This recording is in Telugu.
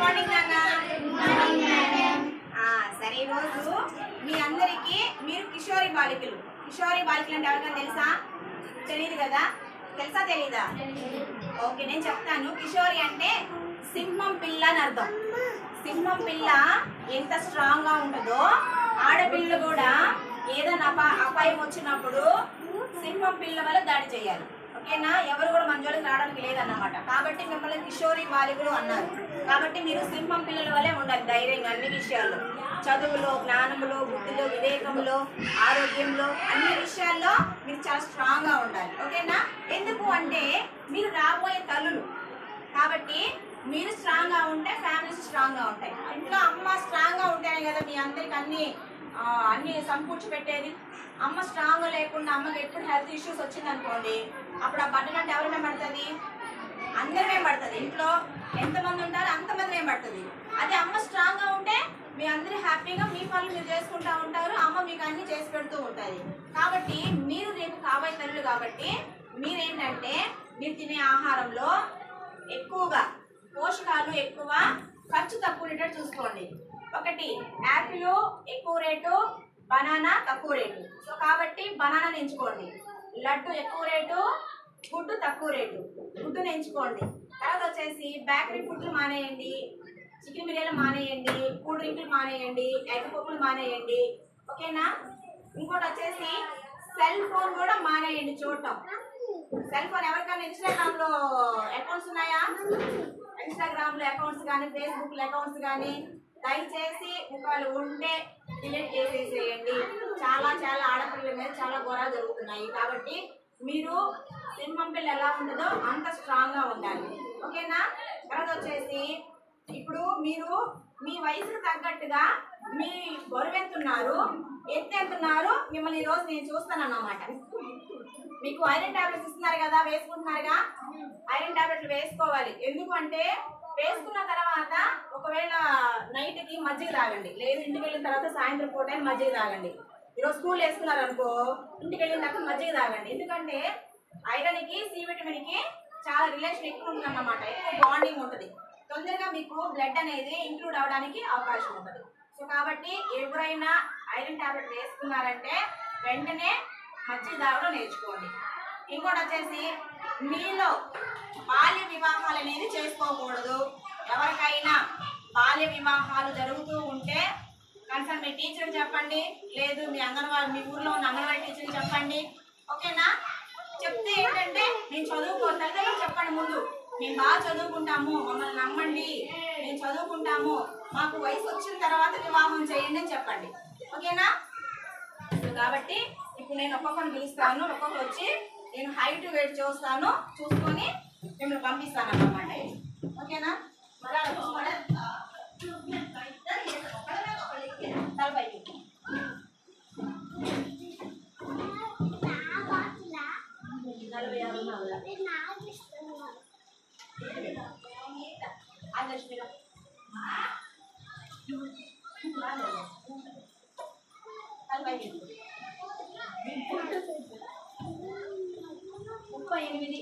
మార్నింగ్ నాన్న. సరే ఈరోజు మీ అందరికీ మీరు కిషోరి బాలికలు అంటే ఎవరికైనా తెలుసా? తెలియదు కదా? తెలుసా తెలీదా? ఓకే, నేను చెప్తాను. కిషోరి అంటే సింహం పిల్ల అని అర్థం. సింహం పిల్ల ఎంత స్ట్రాంగ్ గా ఉంటుందో ఆడపిల్లలు కూడా ఏదైనా అపాయం వచ్చినప్పుడు సింహం పిల్ల వల్ల దాడి చేయాలి. ఓకేనా? ఎవరు కూడా మన జోలికి రావడానికి లేదన్నమాట. కాబట్టి మిమ్మల్ని కిషోరి బాలికలు అన్నారు. కాబట్టి మీరు సింహం పిల్లల వల్లే ఉండాలి, ధైర్యంగా అన్ని విషయాల్లో, చదువులో, జ్ఞానంలో, బుద్ధిలో, వివేకంలో, ఆరోగ్యంలో, అన్ని విషయాల్లో మీరు చాలా స్ట్రాంగ్ గా ఉండాలి. ఓకేనా? ఎందుకు అంటే మీరు రాబోయే తల్లులు కాబట్టి మీరు స్ట్రాంగ్ గా ఉంటే ఫ్యామిలీస్ స్ట్రాంగ్ గా ఉంటాయి. ఇంట్లో అమ్మ స్ట్రాంగ్ గా ఉంటేనే కదా మీ అందరికి అన్ని సమకూర్చి పెట్టేది. అమ్మ స్ట్రాంగ్ లేకుండా అమ్మకి ఎప్పుడు హెల్త్ ఇష్యూస్ వచ్చింది అనుకోండి, అప్పుడు ఆ బట్టలు అంటే ఎవరిమే పడుతుంది? అందరిమే పడుతుంది. ఇంట్లో ఎంతమంది ఉంటారో అంతమంది పడుతుంది. అదే అమ్మ స్ట్రాంగ్ గా ఉంటే మీ అందరూ హ్యాపీగా మీ పనులు మీరు చేసుకుంటూ ఉంటారు. అమ్మ మీకు అన్ని చేసి పెడుతూ ఉంటుంది. కాబట్టి మీరు రేపు కాబోయే తల్లులు కాబట్టి మీరేంటంటే మీరు తినే ఆహారంలో ఎక్కువగా పోషకాలు ఎక్కువ, ఖర్చు తక్కువ ఉండేటట్టు చూసుకోండి. ఒకటి, యాపిల్ ఎక్కువ రేటు, బనానా తక్కువ రేటు. సో కాబట్టి బనానాని ఎంచుకోండి. లడ్డు ఎక్కువ రేటు, గుడ్డు తక్కువ రేటు, గుడ్డుని ఎంచుకోండి. తర్వాత వచ్చేసి బేకరీ ఫుడ్లు మానేయండి, చికెన్ బిర్యానీ మానేయండి, కూల్ డ్రింకులు మానేయండి, ఎగ్ పప్పులు మానేయండి. ఓకేనా? ఇంకోటి వచ్చేసి సెల్ ఫోన్ కూడా మానేయండి చూడటం. సెల్ ఫోన్ ఎవరికైనా ఇన్స్టాగ్రామ్ లో అకౌంట్స్ ఉన్నాయా? ఇన్స్టాగ్రామ్ లో అకౌంట్స్ కానీ, ఫేస్బుక్ లో అకౌంట్స్ కానీ దయచేసి ఒకవేళ ఉంటే డిలీట్ చేసేసేయండి. చాలా ఆడపిల్లల మీద చాలా ఘోరాలు జరుగుతున్నాయి. కాబట్టి మీరు సింహం పిల్ల ఎలా ఉంటుందో అంత స్ట్రాంగ్ గా ఉండాలి. ఓకేనా? తర్వాత వచ్చేసి ఇప్పుడు మీరు మీ వయసుకు తగ్గట్టుగా మీ బరువు ఎంతున్నారు, ఎంతున్నారు మిమ్మల్ని ఈరోజు నేను చూస్తానన్నమాట. మీకు ఐరన్ టాబ్లెట్స్ ఇస్తున్నారు కదా, వేసుకుంటున్నారుగా. ఐరన్ టాబ్లెట్లు వేసుకోవాలి. ఎందుకంటే వేసుకున్న తర్వాత ఒకవేళ నైట్ కి మజ్జిగ తాగండి, లేదు ఇంటికి వెళ్ళిన తర్వాత సాయంత్రం పూట మజ్జిగ తాగండి. ఈరోజు స్కూల్ వేసుకున్నారు అనుకో, ఇంటికి వెళ్ళిన తర్వాత మజ్జిగ తాగండి. ఎందుకంటే ఐరన్ కి సి విటమిన్ కి చాలా రిలేషన్ ఎక్కువ ఉంటుంది అన్నమాట, ఎక్కువ బాండింగ్ ఉంటుంది. తొందరగా మీకు బ్లడ్ అనేది ఇంక్లూడ్ అవడానికి అవకాశం ఉంటుంది. సో కాబట్టి ఎవరైనా ఐరన్ టాబ్లెట్ వేసుకున్నారంటే వెంటనే మజ్జిగ తాగడం నేర్చుకోండి. ఇంకోటి వచ్చేసి మీలో బాల్య వివాహాలు అనేది చేసుకోకూడదు. ఎవరికైనా బాల్య వివాహాలు జరుగుతూ ఉంటే కనీసం మీ టీచర్కి చెప్పండి, లేదు మీ ఊర్లో ఉన్న అంగన్వాడీ టీచర్కి చెప్పండి. ఓకేనా? చెప్తే ఏంటంటే నేను తల్లిదండ్రులు చెప్పండి ముందు, మేము బాగా చదువుకుంటాము, మమ్మల్ని నమ్మండి, మేము చదువుకుంటాము, మాకు వయసు వచ్చిన తర్వాత వివాహం చేయండి అని చెప్పండి. ఓకేనా? కాబట్టి ఇప్పుడు నేను ఒక్కొక్కరిని పిలుస్తాను, ఒక్కొక్కరు వచ్చి నేను హైట్ వెయిట్ చూసుకొని మిమ్మల్ని పంపిస్తాను అన్నమాట. ఓకేనా? తలపైకి తలపైకి 38